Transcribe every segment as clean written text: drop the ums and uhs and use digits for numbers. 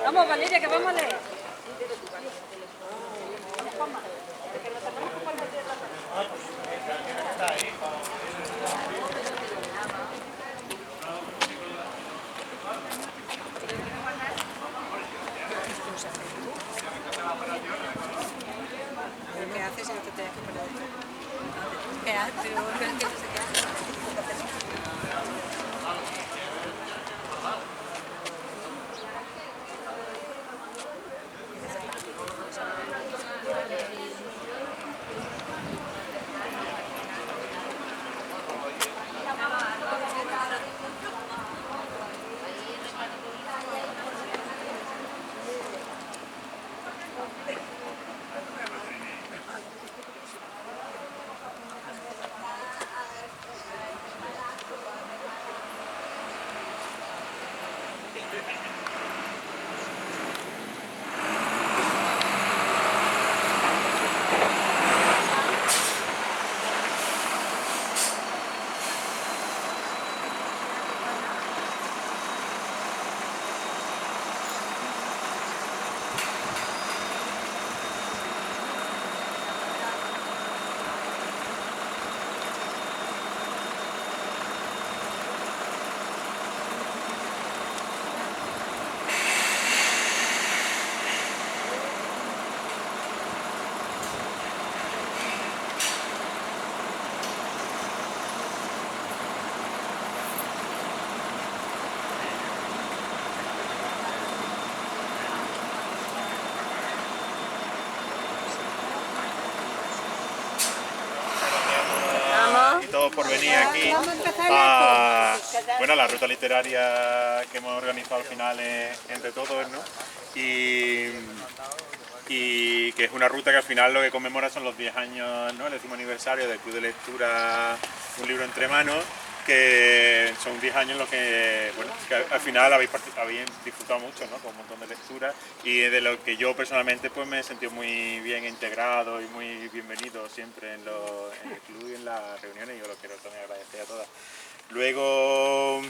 Vamos, Valeria, que vamos a leer. ¿Qué haces si no te tienes que poner esto? ¿Qué haces? Pero ¿qué haces? Todos por venir aquí a la ruta literaria que hemos organizado al final entre todos, ¿no? Y que es una ruta que al final lo que conmemora son los 10 años, ¿no? El 10º aniversario del Club de Lectura Un Libro Entre Manos, que son 10 años en los que, bueno, que al final habéis disfrutado mucho, ¿no? Con un montón de lecturas, y de lo que yo personalmente pues me he sentido muy bien integrado y muy bienvenido siempre en el club y en las reuniones, y yo lo quiero también agradecer a todas. Luego,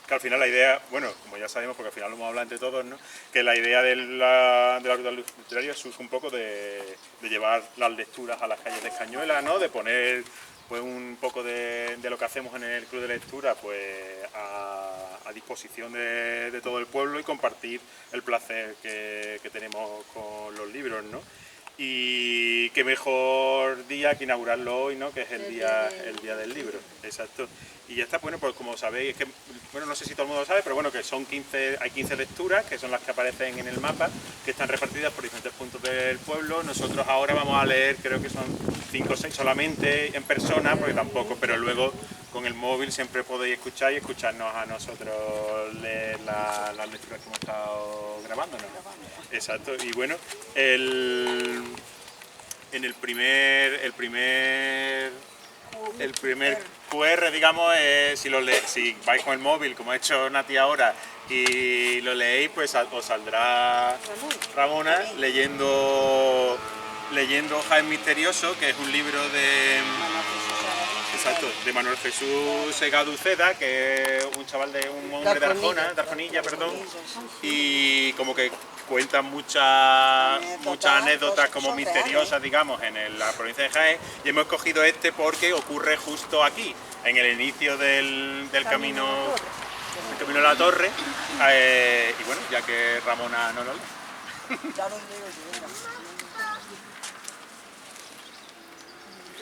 que al final la idea, bueno, como ya sabemos, porque al final lo hemos hablado entre todos, ¿no? Que la idea de la ruta literaria surge un poco de llevar las lecturas a las calles de Escañuela, ¿no? De poner pues un poco de lo que hacemos en el Club de Lectura pues a disposición de todo el pueblo, y compartir el placer que tenemos con los libros, ¿no? Y qué mejor día que inaugurarlo hoy, ¿no? Que es el día del libro, exacto. Y ya está, bueno, pues como sabéis, es que, bueno, no sé si todo el mundo lo sabe, pero bueno, que son hay 15 lecturas, que son las que aparecen en el mapa, que están repartidas por diferentes puntos del pueblo. Nosotros ahora vamos a leer, creo que son 5 o 6 solamente en persona, porque tampoco, pero luego con el móvil siempre podéis escuchar y escucharnos a nosotros leer las lecturas que hemos estado grabando, ¿no? Exacto, y bueno, el primer QR, digamos, si vais con el móvil, como ha hecho Nati ahora, y lo leéis, pues os saldrá Ramona leyendo Jaén Misterioso, que es un libro de Manuel Jesús Segado Uceda, que es un chaval un hombre de Arjonilla, y como que cuenta muchas anécdotas como misteriosas, digamos, en la provincia de Jaén, y hemos escogido este porque ocurre justo aquí, en el inicio del camino a la Torre, y bueno, ya que Ramona no lo lee.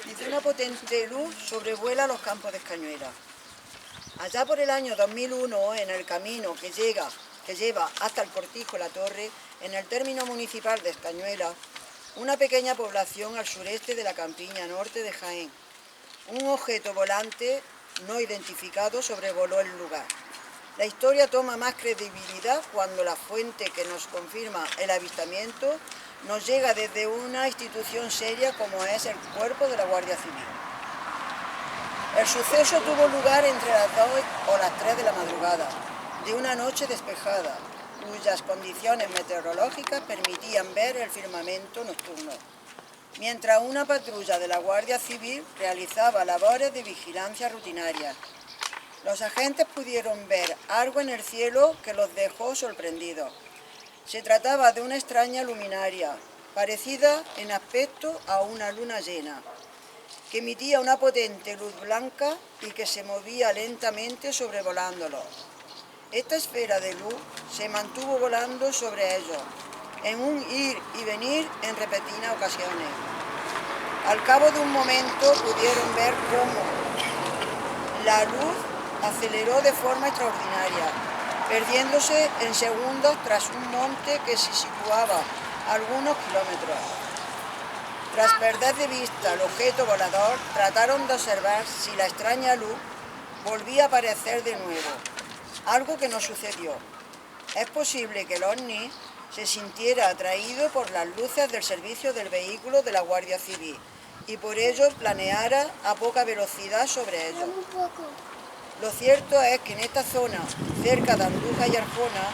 Dice: una potente luz sobrevuela los campos de Escañuela. Allá por el año 2001, en el camino que lleva hasta el cortijo La Torre, en el término municipal de Escañuela, una pequeña población al sureste de la campiña norte de Jaén, un objeto volante no identificado sobrevoló el lugar. La historia toma más credibilidad cuando la fuente que nos confirma el avistamiento nos llega desde una institución seria como es el Cuerpo de la Guardia Civil. El suceso tuvo lugar entre las 2 o las 3 de la madrugada, de una noche despejada, cuyas condiciones meteorológicas permitían ver el firmamento nocturno, mientras una patrulla de la Guardia Civil realizaba labores de vigilancia rutinarias. Los agentes pudieron ver algo en el cielo que los dejó sorprendidos. Se trataba de una extraña luminaria, parecida en aspecto a una luna llena, que emitía una potente luz blanca y que se movía lentamente sobrevolándolos. Esta esfera de luz se mantuvo volando sobre ellos, en un ir y venir en repetidas ocasiones. Al cabo de un momento pudieron ver cómo la luz aceleró de forma extraordinaria, perdiéndose en segundos tras un monte que se situaba a algunos kilómetros. Tras perder de vista el objeto volador, trataron de observar si la extraña luz volvía a aparecer de nuevo, algo que no sucedió. Es posible que el ovni se sintiera atraído por las luces del servicio del vehículo de la Guardia Civil y por ello planeara a poca velocidad sobre ellos. Lo cierto es que en esta zona, cerca de Andújar y Arjona,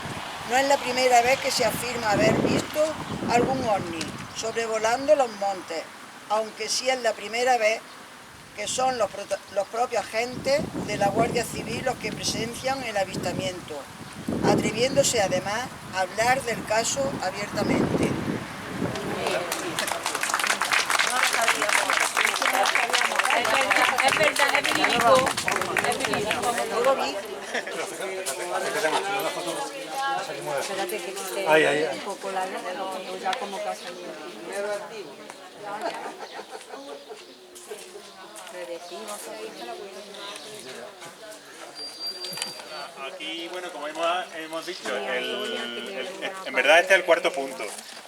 no es la primera vez que se afirma haber visto algún ovni sobrevolando los montes, aunque sí es la primera vez que son los propios agentes de la Guardia Civil los que presencian el avistamiento, atreviéndose además a hablar del caso abiertamente. Es verdad, es verídico. Espérate que quite un poco la luz, pero ya como que ha salido. Aquí, bueno, como hemos dicho, en verdad este es el cuarto punto,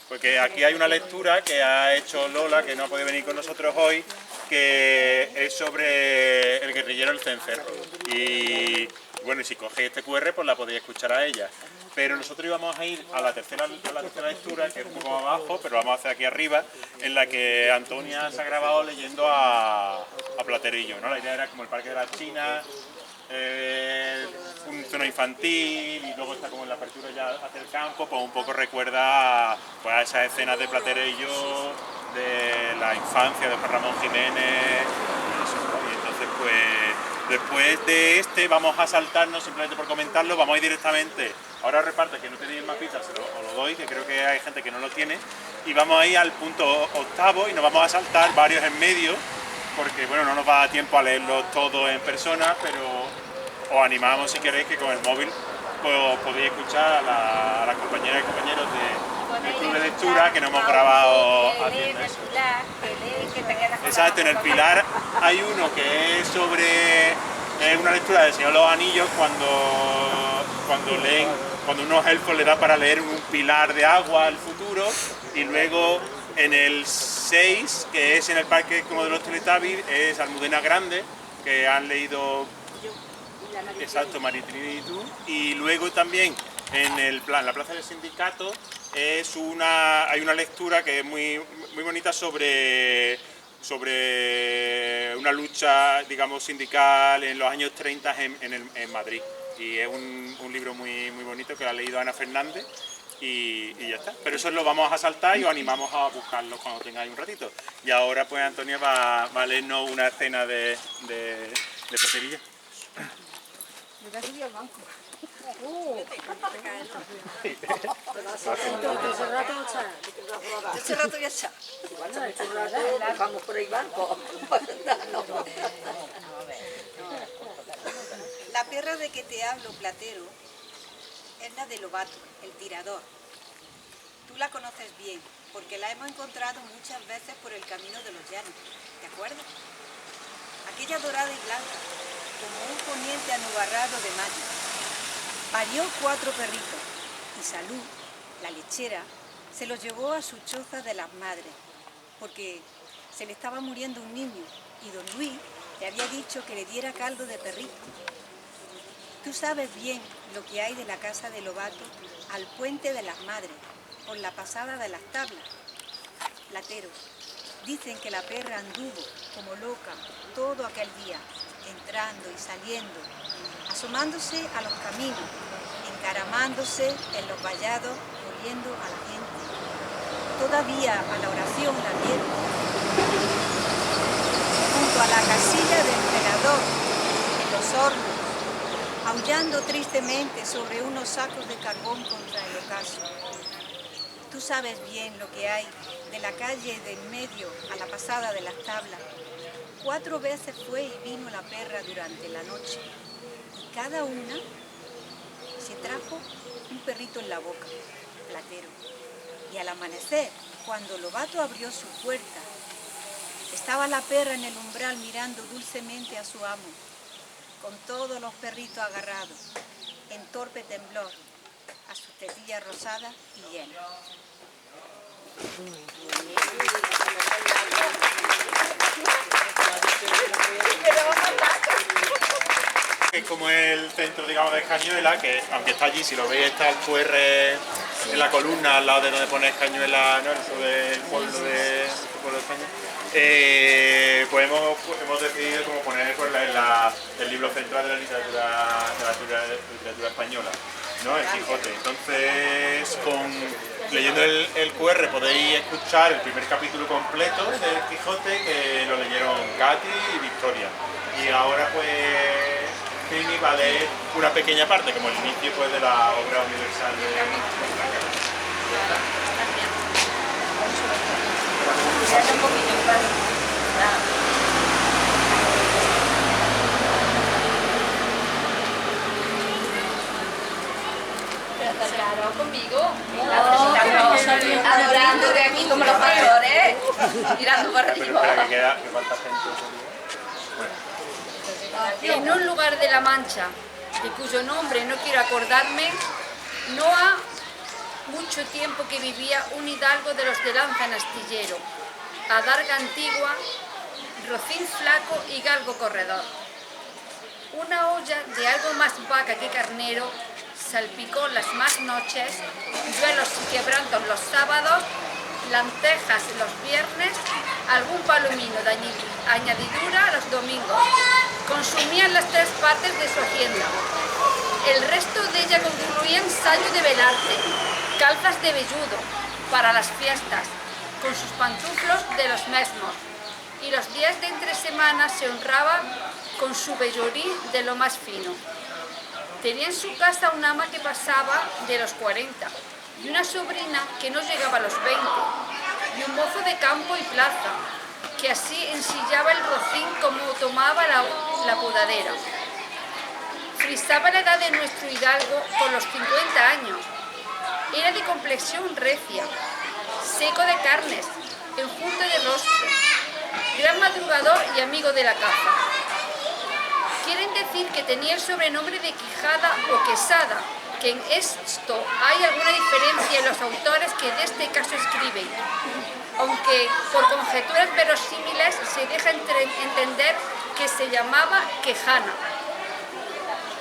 porque aquí hay una lectura que ha hecho Lola, que no ha podido venir con nosotros hoy, que es sobre el guerrillero El Cencerro. Y bueno, y si cogéis este QR, pues la podéis escuchar a ella. Pero nosotros íbamos a ir a la tercera lectura, que es un poco más abajo, pero vamos a hacer aquí arriba, en la que Antonia se ha grabado leyendo a Platerillo, ¿no? La idea era como el Parque de las Chinas, un zona infantil, y luego está como en la apertura ya hacia el campo, pues un poco recuerda pues, a esas escenas de Platerillo, de la infancia de Juan Ramón Jiménez, y eso, ¿no? Y entonces pues después de este vamos a saltarnos, simplemente por comentarlo, vamos a ir directamente, ahora reparte que no tenéis el mapita, os lo doy, que creo que hay gente que no lo tiene, y vamos a ir al punto octavo y nos vamos a saltar varios en medio, porque bueno, no nos va a dar tiempo a leerlos todos en persona, pero os animamos si queréis que con el móvil pues, podéis escuchar a las compañeras y compañeros del club de lectura que nos hemos grabado haciendo eso. Exacto, en el Pilar hay uno que es sobre una lectura del Señor de los Anillos cuando unos elfos le da para leer un pilar de agua al futuro, y luego en el 6, que es en el Parque como de los Teletubbies, es Almudena Grande, que han leído exacto, Maritrini y tú, y luego también en la Plaza del Sindicato hay una lectura que es muy bonita sobre una lucha, digamos, sindical en los años 30 en Madrid, y es un libro muy bonito que lo ha leído Ana Fernández. Y ya está, pero eso lo vamos a saltar y os animamos a buscarlo cuando tengáis un ratito. Y ahora pues Antonia va a leernos una escena de Platerillo. Me voy a subir al banco. Ese rato ya está. Vamos por el banco. La perra de que te hablo, Platero, es la de Lobato, el tirador. Tú la conoces bien, porque la hemos encontrado muchas veces por el camino de los llanos, ¿te acuerdas? Aquella dorada y blanca, como un poniente anubarrado de mayo. Parió 4 perritos, y Salud, la lechera, se los llevó a su choza de las madres, porque se le estaba muriendo un niño, y don Luis le había dicho que le diera caldo de perrito. Tú sabes bien lo que hay de la casa de Lobato al puente de las madres, por la pasada de las tablas. Platero, dicen que la perra anduvo como loca todo aquel día, entrando y saliendo, asomándose a los caminos, encaramándose en los vallados, oliendo a la gente. Todavía a la oración la vieron, junto a la casilla del emperador, en los hornos, aullando tristemente sobre unos sacos de carbón contra el ocaso. Tú sabes bien lo que hay de la calle del medio a la pasada de las tablas. 4 veces fue y vino la perra durante la noche, y cada una se trajo un perrito en la boca, Platero. Y al amanecer, cuando Lobato abrió su puerta, estaba la perra en el umbral mirando dulcemente a su amo, con todos los perritos agarrados, en torpe temblor, a sus tetillas rosadas y llenas. Es como el centro, digamos, de Cañuelas, que aunque está allí, si lo veis, está el QR en la columna al lado de donde pone Cañuelas, ¿no? Eso del pueblo de España. Pues hemos decidido como poner pues, el libro central de la literatura española, ¿no? El Quijote. Entonces, leyendo el QR podéis escuchar el primer capítulo completo del Quijote, que lo leyeron Katy y Victoria. Y ahora pues Fini va a leer una pequeña parte, como el inicio pues, de la obra universal Claro, conmigo. Adorando de aquí como los pastores, tirando para Pero arriba. espera, que falta gente. En un lugar de La Mancha, de cuyo nombre no quiero acordarme, no ha mucho tiempo que vivía un hidalgo de los de lanza en astillero, adarga antigua, rocín flaco y galgo corredor. Una olla de algo más vaca que carnero salpicó las más noches, duelos y quebrantos los sábados, lentejas los viernes, algún palomino de añadidura los domingos. Consumían las 3 partes de su hacienda. El resto de ella concluía en sayo de velarte, calzas de velludo para las fiestas, con sus pantuflos de los mesmos, y los días de entre semanas se honraba con su vellorí de lo más fino. Tenía en su casa una ama que pasaba de los 40, y una sobrina que no llegaba a los 20, y un mozo de campo y plaza, que así ensillaba el rocín como tomaba la podadera. Frisaba la edad de nuestro hidalgo con los 50 años. Era de complexión recia, seco de carnes, enjuto de rostro, gran madrugador y amigo de la caza. Quieren decir que tenía el sobrenombre de Quijada o Quesada, que en esto hay alguna diferencia en los autores que de este caso escriben, aunque por conjeturas verosímiles se deja entender que se llamaba Quejana.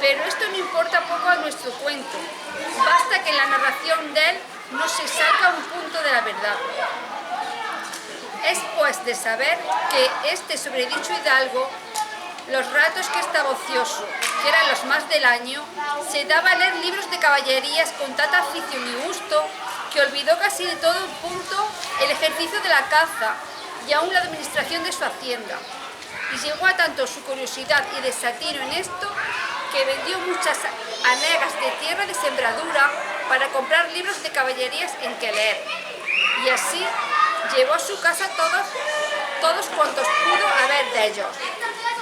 Pero esto no importa poco a nuestro cuento, basta que en la narración de él no se saca un punto de la verdad. Es pues de saber que este sobredicho hidalgo, los ratos que estaba ocioso, que eran los más del año, se daba a leer libros de caballerías con tanta afición y gusto que olvidó casi de todo punto el ejercicio de la caza y aún la administración de su hacienda. Y llegó a tanto su curiosidad y desatino en esto que vendió muchas hanegas de tierra de sembradura para comprar libros de caballerías en que leer. Y así llevó a su casa todos cuantos pudo haber de ellos.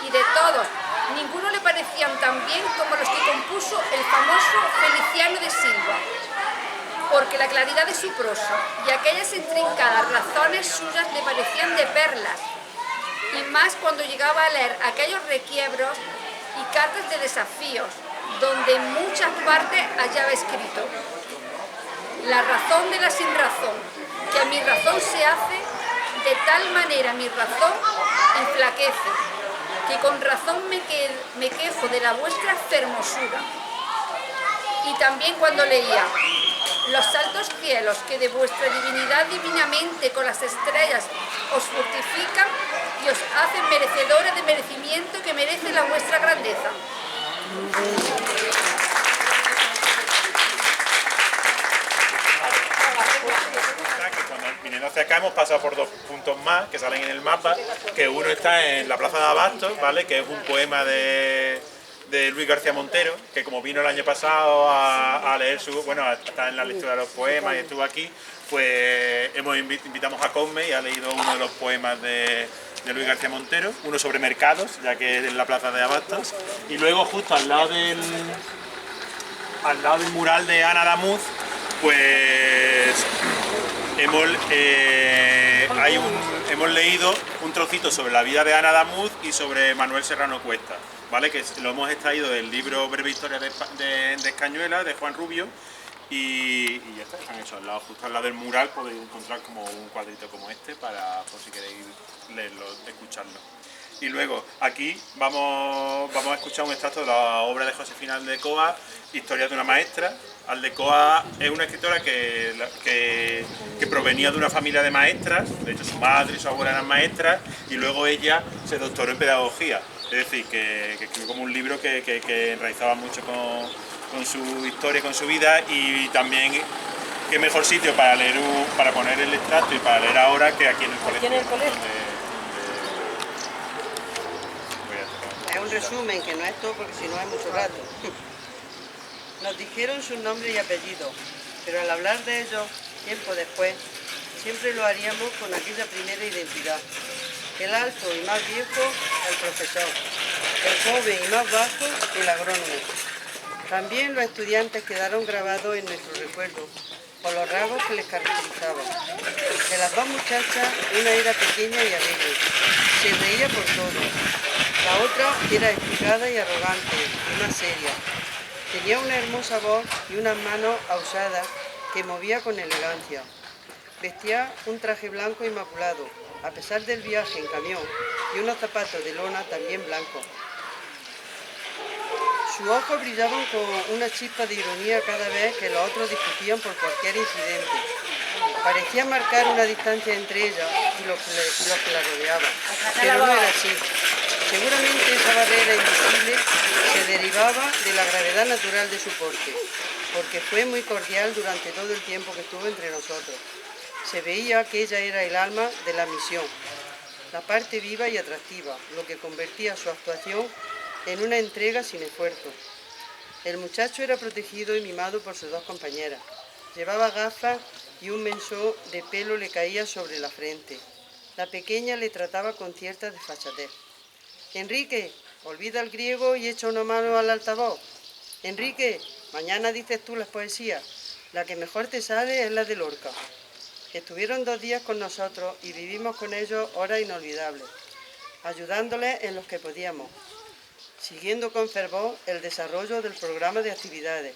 Y de todos, ninguno le parecían tan bien como los que compuso el famoso Feliciano de Silva, porque la claridad de su prosa y aquellas intrincadas razones suyas le parecían de perlas, y más cuando llegaba a leer aquellos requiebros y cartas de desafíos, donde en muchas partes hallaba escrito: la razón de la sinrazón, que a mi razón se hace, de tal manera mi razón enflaquece, que con razón me quejo de la vuestra fermosura. Y también cuando leía: los altos cielos que de vuestra divinidad divinamente con las estrellas os fortifican y os hacen merecedores de merecimiento que merece la vuestra grandeza. Que cuando viniendo hacia acá hemos pasado por 2 puntos más que salen en el mapa, que uno está en la Plaza de Abastos, ¿vale? Que es un poema de de Luis García Montero, que como vino el año pasado a leer está en la lectura de los poemas y estuvo aquí, pues invitamos a Cosme y ha leído uno de los poemas de Luis García Montero, uno sobre mercados, ya que es en la plaza de Abastos, y luego justo al lado del mural de Ana Damuz, pues hemos leído un trocito sobre la vida de Ana Damuz y sobre Manuel Serrano Cuesta, ¿vale? Que lo hemos extraído del libro Breve Historia de Escañuela, de Juan Rubio, y ya está, están hechos al lado, justo al lado del mural podéis encontrar como un cuadrito como este, para por si queréis leerlo, escucharlo. Y luego aquí vamos a escuchar un extracto de la obra de Josefina Aldecoa, Historia de una maestra. Aldecoa es una escritora que provenía de una familia de maestras, de hecho su madre y su abuela eran maestras, y luego ella se doctoró en pedagogía, es decir, que escribió como un libro que enraizaba mucho con su historia, con su vida, y también qué mejor sitio para leer para poner el extracto y para leer ahora que aquí en el colegio. ¿Aquí en el colegio? Es un resumen, que no es todo porque si no es mucho rato. Nos dijeron sus nombres y apellidos, pero al hablar de ellos, tiempo después, siempre lo haríamos con aquella primera identidad. El alto y más viejo, el profesor. El joven y más bajo, el agrónomo. También los estudiantes quedaron grabados en nuestro recuerdo, por los rasgos que les caracterizaban. De las dos muchachas, una era pequeña y alegre, se reía por todo. La otra era explicada y arrogante, y más seria. Tenía una hermosa voz y unas manos ausadas que movía con elegancia. Vestía un traje blanco inmaculado, a pesar del viaje en camión, y unos zapatos de lona también blancos. Sus ojos brillaban con una chispa de ironía cada vez que los otros discutían por cualquier incidente. Parecía marcar una distancia entre ella y los que la rodeaban, pero no era así. Seguramente esa barrera invisible se derivaba de la gravedad natural de su porte, porque fue muy cordial durante todo el tiempo que estuvo entre nosotros. Se veía que ella era el alma de la misión, la parte viva y atractiva, lo que convertía su actuación en una entrega sin esfuerzo. El muchacho era protegido y mimado por sus dos compañeras. Llevaba gafas y un mensó de pelo le caía sobre la frente. La pequeña le trataba con cierta desfachatez. Enrique, olvida el griego y echa una mano al altavoz. Enrique, mañana dices tú las poesías. La que mejor te sale es la de Lorca. Estuvieron 2 días con nosotros y vivimos con ellos horas inolvidables, ayudándoles en los que podíamos, siguiendo con fervor el desarrollo del programa de actividades,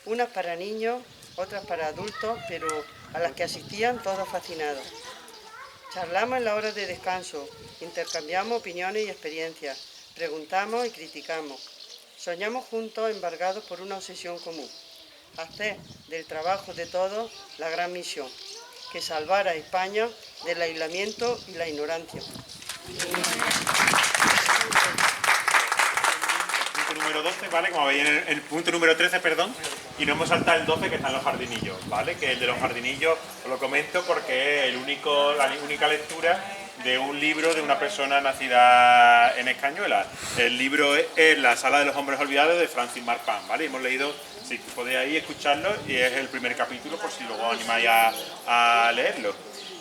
unas para niños, otras para adultos, pero a las que asistían todos fascinados. Charlamos en la hora de descanso, intercambiamos opiniones y experiencias, preguntamos y criticamos. Soñamos juntos embargados por una obsesión común, hacer del trabajo de todos la gran misión, que salvara a España del aislamiento y la ignorancia. Número 12, ¿vale? Como veis en el punto número 13, perdón, y no hemos saltado el 12 que están los jardinillos, ¿vale? Que el de los jardinillos os lo comento porque es la única lectura de un libro de una persona nacida en Escañuela. El libro es La sala de los hombres olvidados de Francis Marpán, ¿vale? Hemos leído, si podéis ahí escucharlo, y es el primer capítulo por si luego os animáis a leerlo.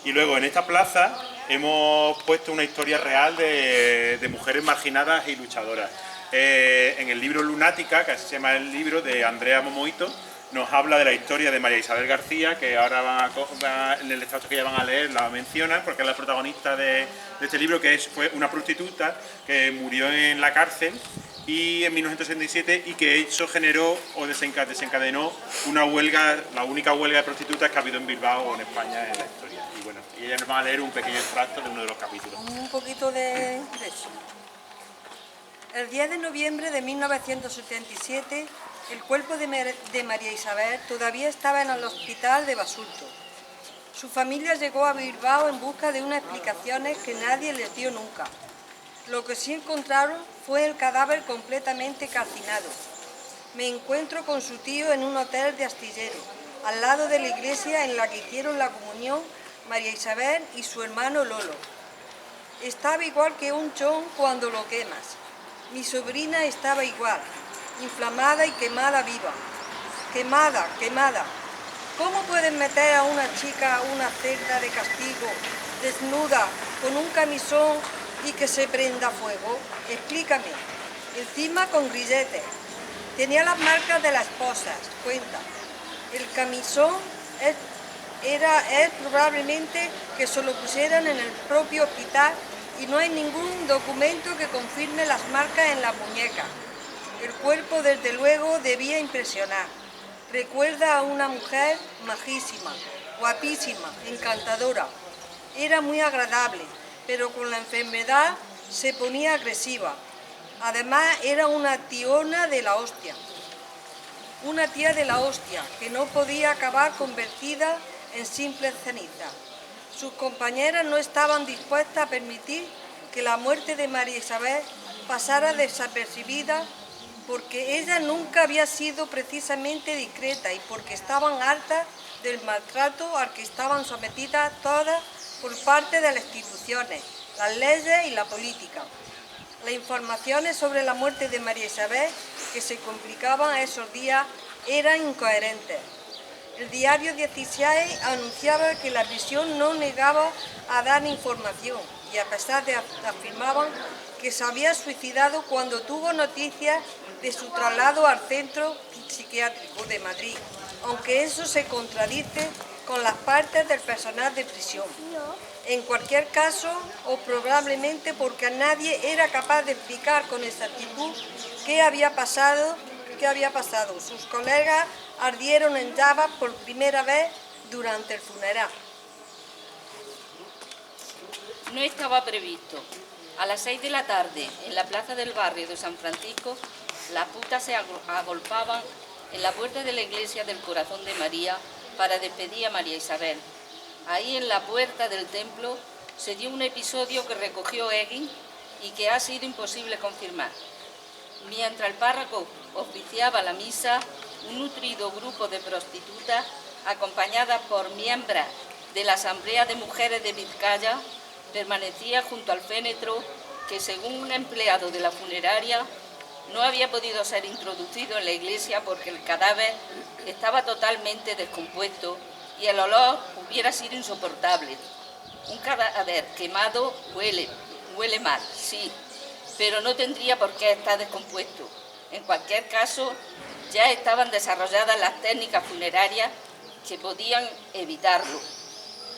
Y luego en esta plaza hemos puesto una historia real de mujeres marginadas y luchadoras. En el libro Lunática, que así se llama el libro, de Andrea Momoito, nos habla de la historia de María Isabel García, que ahora en el extracto que ya van a leer la mencionan, porque es la protagonista de este libro, que fue una prostituta que murió en la cárcel y en 1967, y que eso generó o desencadenó una huelga, la única huelga de prostitutas que ha habido en Bilbao o en España en la historia. Y bueno, y ella nos va a leer un pequeño extracto de uno de los capítulos. Un poquito de eso. El 10 de noviembre de 1977, el cuerpo de María Isabel todavía estaba en el hospital de Basulto. Su familia llegó a Bilbao en busca de unas explicaciones que nadie les dio nunca. Lo que sí encontraron fue el cadáver completamente calcinado. Me encuentro con su tío en un hotel de Astillero, al lado de la iglesia en la que hicieron la comunión María Isabel y su hermano Lolo. Estaba igual que un chón cuando lo quemas. Mi sobrina estaba igual, inflamada y quemada viva. Quemada, quemada. ¿Cómo pueden meter a una chica a una celda de castigo, desnuda, con un camisón y que se prenda fuego? Explícame. Encima con grilletes. Tenía las marcas de las esposas, cuenta. El camisón es probablemente que se lo pusieran en el propio hospital y no hay ningún documento que confirme las marcas en la muñeca. El cuerpo, desde luego, debía impresionar. Recuerda a una mujer majísima, guapísima, encantadora. Era muy agradable, pero con la enfermedad se ponía agresiva. Además, era una tiona de la hostia. Una tía de la hostia, que no podía acabar convertida en simple ceniza. Sus compañeras no estaban dispuestas a permitir que la muerte de María Isabel pasara desapercibida porque ella nunca había sido precisamente discreta y porque estaban hartas del maltrato al que estaban sometidas todas por parte de las instituciones, las leyes y la política. Las informaciones sobre la muerte de María Isabel que se complicaban esos días eran incoherentes. El diario 16 anunciaba que la prisión no negaba a dar información y a pesar de afirmaban que se había suicidado cuando tuvo noticias de su traslado al centro psiquiátrico de Madrid, aunque eso se contradice con las partes del personal de prisión. En cualquier caso, o probablemente porque nadie era capaz de explicar con exactitud qué había pasado. Sus colegas ardieron en llamas por primera vez durante el funeral. No estaba previsto. A las 6 de la tarde, en la plaza del barrio de San Francisco, las putas se agolpaban en la puerta de la iglesia del Corazón de María para despedir a María Isabel. Ahí en la puerta del templo se dio un episodio que recogió Egin y que ha sido imposible confirmar. Mientras el párroco oficiaba la misa, un nutrido grupo de prostitutas, acompañadas por miembros de la Asamblea de Mujeres de Vizcaya, permanecía junto al féretro que, según un empleado de la funeraria, no había podido ser introducido en la iglesia porque el cadáver estaba totalmente descompuesto y el olor hubiera sido insoportable. Un cadáver quemado huele mal, sí, pero no tendría por qué estar descompuesto. En cualquier caso, ya estaban desarrolladas las técnicas funerarias que podían evitarlo,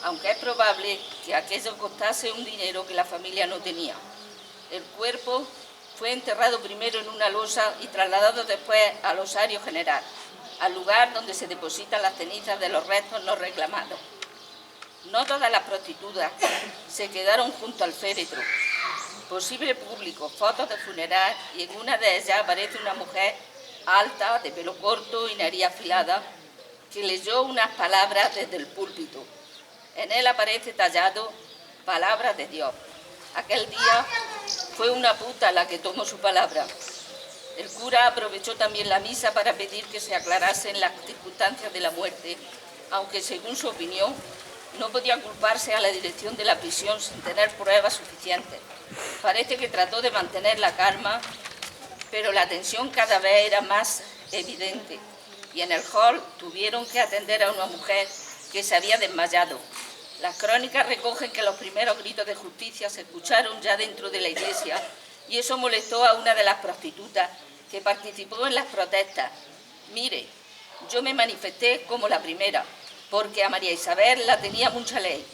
aunque es probable que aquello costase un dinero que la familia no tenía. El cuerpo fue enterrado primero en una losa y trasladado después al osario general, al lugar donde se depositan las cenizas de los restos no reclamados. No todas las prostitutas se quedaron junto al féretro. Posible público, fotos de funeral, y en una de ellas aparece una mujer alta, de pelo corto y nariz afilada, que leyó unas palabras desde el púlpito. En él aparece tallado palabras de Dios. Aquel día fue una puta la que tomó su palabra. El cura aprovechó también la misa para pedir que se aclarasen las circunstancias de la muerte, aunque según su opinión no podía culparse a la dirección de la prisión sin tener pruebas suficientes. Parece que trató de mantener la calma, pero la tensión cada vez era más evidente y en el hall tuvieron que atender a una mujer que se había desmayado. Las crónicas recogen que los primeros gritos de justicia se escucharon ya dentro de la iglesia y eso molestó a una de las prostitutas que participó en las protestas. Mire, yo me manifesté como la primera, porque a María Isabel la tenía mucha ley,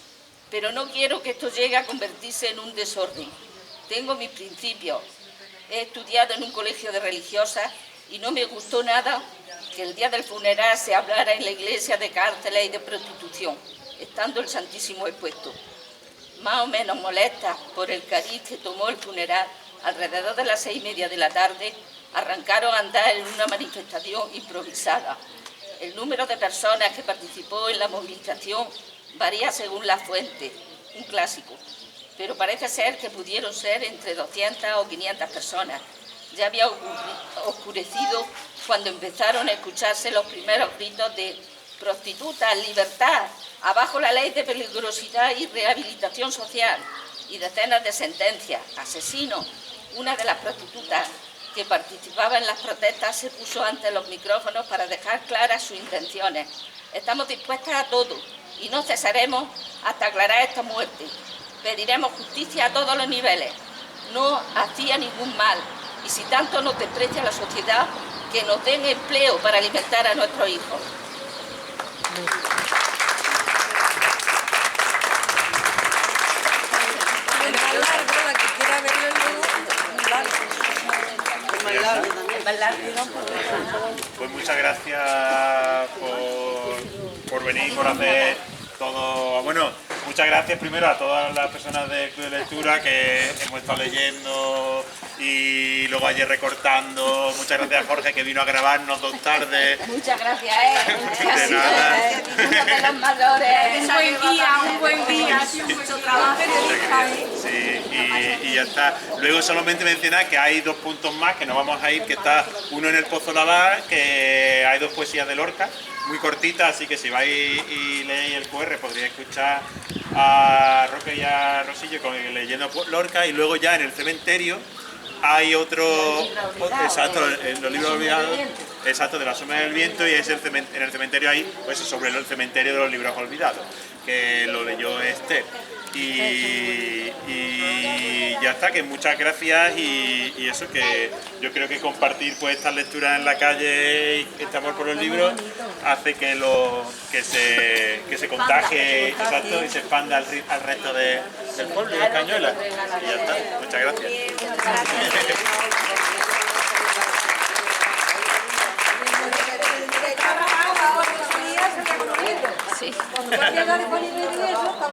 pero no quiero que esto llegue a convertirse en un desorden. Tengo mis principios. He estudiado en un colegio de religiosas y no me gustó nada que el día del funeral se hablara en la iglesia de cárceles y de prostitución, estando el Santísimo expuesto. Más o menos molesta por el cariz que tomó el funeral, alrededor de las 6:30 de la tarde, arrancaron a andar en una manifestación improvisada. El número de personas que participó en la movilización varía según la fuente, un clásico, pero parece ser que pudieron ser entre 200 o 500 personas. Ya había oscurecido cuando empezaron a escucharse los primeros gritos de prostitutas, libertad, abajo la ley de peligrosidad y rehabilitación social, y decenas de sentencias, asesinos, una de las prostitutas que participaba en las protestas se puso ante los micrófonos para dejar claras sus intenciones. Estamos dispuestas a todo y no cesaremos hasta aclarar esta muerte. Pediremos justicia a todos los niveles. No hacía ningún mal y si tanto nos desprecia la sociedad, que nos den empleo para alimentar a nuestros hijos. Pues muchas gracias por venir, por hacer todo. Bueno, muchas gracias primero a todas las personas del Club de Lectura que hemos estado leyendo y luego ayer recortando. Muchas gracias a Jorge que vino a grabarnos 2 tardes. Muchas gracias, De nada. Uno de los mayores. Un buen día, mucho trabajo. Sí, y ya está. Luego solamente mencionar que hay 2 puntos más que nos vamos a ir, que está uno en el Pozo Lavar, que hay 2 poesías de Lorca, muy cortitas, así que si vais y leéis el QR podríais escuchar a Roque y a Rosillo leyendo Lorca, y luego ya en el cementerio hay otro, exacto, en los libros olvidados, exacto, de la sombra del viento, y es en el cementerio hay, pues sobre el cementerio de los libros olvidados, que lo leyó Esther. Y ya está, que muchas gracias y eso, que yo creo que compartir pues estas lecturas en la calle y este amor por los libros hace que se contagie, exacto, y se expanda al resto del pueblo de Cañuelas. Y ya está, muchas gracias. Sí.